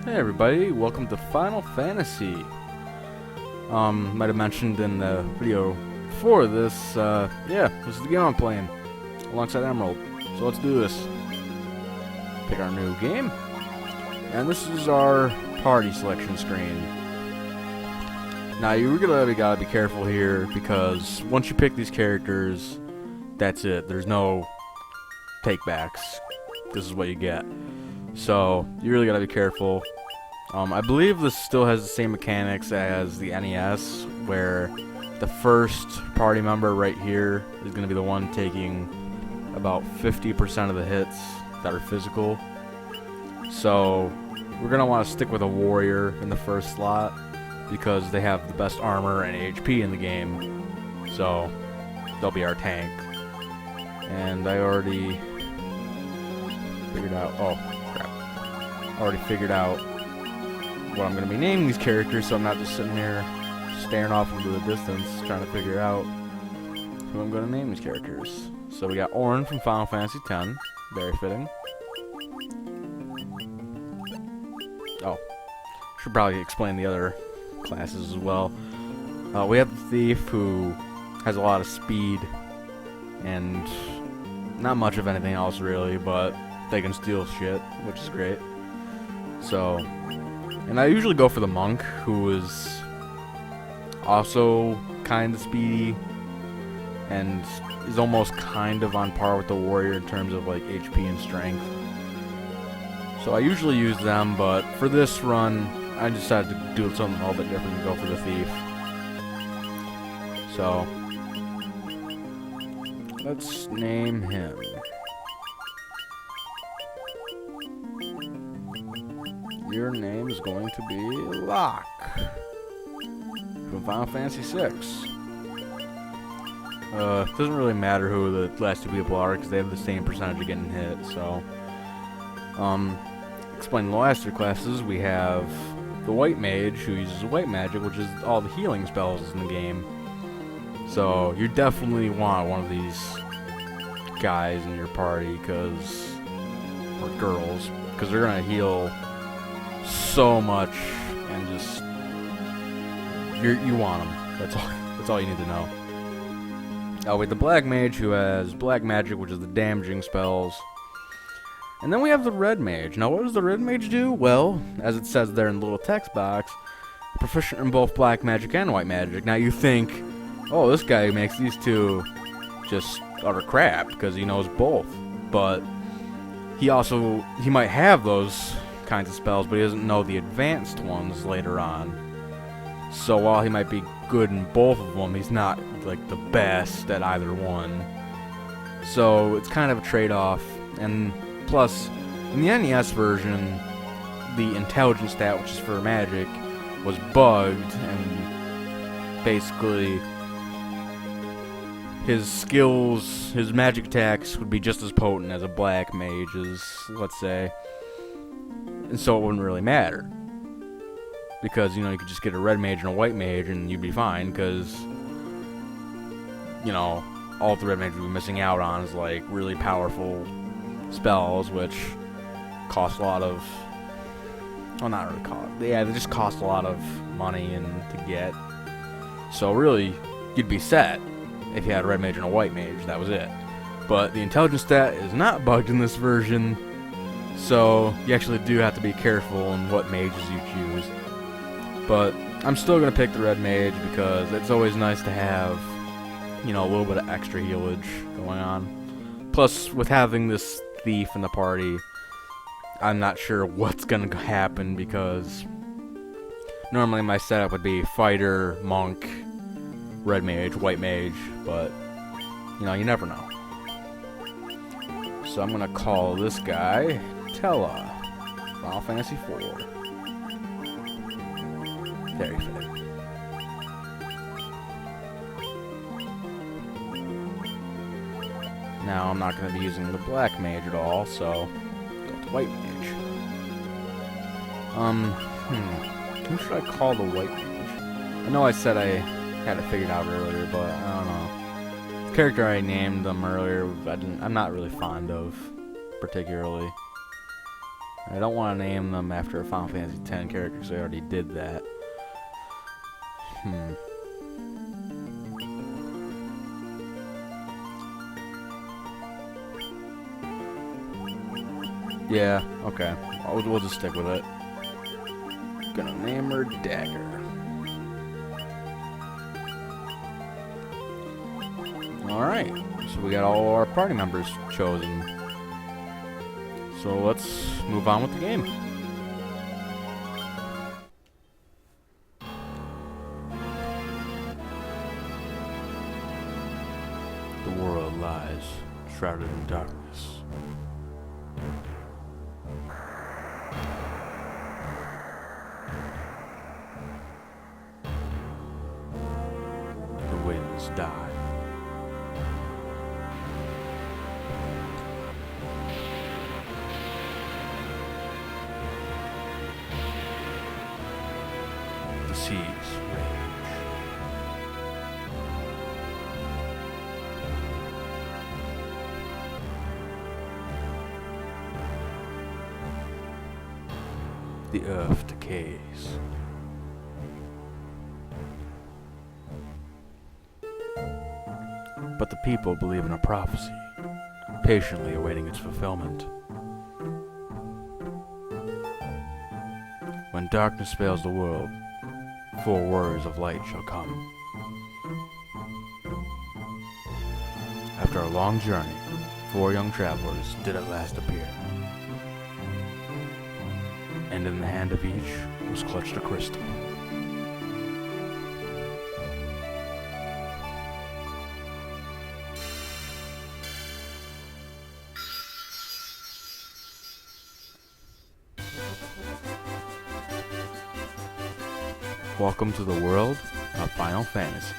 Hey everybody, welcome to Final Fantasy. Might have mentioned in the video before this, this is the game I'm playing alongside Emerald. So let's do this. Pick our new game. And this is our party selection screen. Now you really gotta be careful here because once you pick these characters, that's it. There's no takebacks. This is what you get. So you really gotta be careful. I believe this still has the same mechanics as the NES, where the first party member right here is going to be the one taking about 50% of the hits that are physical. So we're going to want to stick with a warrior in the first slot because they have the best armor and HP in the game. So they'll be our tank. And I already figured out, what I'm going to be naming these characters, so I'm not just sitting here staring off into the distance trying to figure out who I'm going to name these characters. So we got Auron from Final Fantasy X, very fitting. Oh, should probably explain the other classes as well. We have the Thief, who has a lot of speed and not much of anything else really, but they can steal shit, which is great. So, and I usually go for the Monk, who is also kind of speedy and is almost kind of on par with the Warrior in terms of like HP and strength. So I usually use them, but for this run, I decided to do something a little bit different and go for the Thief. So, let's name him. Your name is going to be Locke from Final Fantasy VI. It doesn't really matter who the last two people are because they have the same percentage of getting hit. So, explain the last two classes. We have the White Mage, who uses White Magic, which is all the healing spells in the game. So you definitely want one of these guys in your party, or girls, because they're gonna heal so much, and just you want them. That's all you need to know. We have the Black Mage, who has Black Magic, which is the damaging spells. And then we have the Red Mage. Now, what does the Red Mage do? Well, as it says there in the little text box, proficient in both Black Magic and White Magic. Now you think, oh, this guy makes these two just utter crap because he knows both. But he might have those kinds of spells, but he doesn't know the advanced ones later on. So while he might be good in both of them, he's not like the best at either one. So it's kind of a trade-off. And plus, in the NES version, the intelligence stat, which is for magic, was bugged, and basically his skills, his magic attacks would be just as potent as a Black Mage's, let's say. And so it wouldn't really matter. Because, you could just get a Red Mage and a White Mage and you'd be fine, because, all the Red Mage would be missing out on is, like, really powerful spells, which cost a lot of... Well, not really cost. Yeah, they just cost a lot of money to get. So really, you'd be set if you had a Red Mage and a White Mage. That was it. But the intelligence stat is not bugged in this version, so you actually do have to be careful in what mages you choose. But I'm still going to pick the Red Mage because it's always nice to have, a little bit of extra healage going on. Plus, with having this Thief in the party, I'm not sure what's going to happen because normally my setup would be Fighter, Monk, Red Mage, White Mage, but, you never know. So I'm going to call this guy Tellah, Final Fantasy IV. Very fitting. Now I'm not going to be using the Black Mage at all, so go with the White Mage. Who should I call the White Mage? I know I said I had it figured out earlier, but I don't know. The character I named them earlier, I'm not really fond of particularly. I don't want to name them after a Final Fantasy X character because I already did that. Yeah, okay. We'll just stick with it. Gonna name her Dagger. Alright, so we got all our party members chosen. So let's move on with the game. The world lies shrouded in darkness. The winds die. The seas rage. The earth decays. But the people believe in a prophecy, patiently awaiting its fulfillment. When darkness veils the world, 4 warriors of light shall come. After a long journey, 4 young travelers did at last appear. And in the hand of each was clutched a crystal. Welcome to the world of Final Fantasy.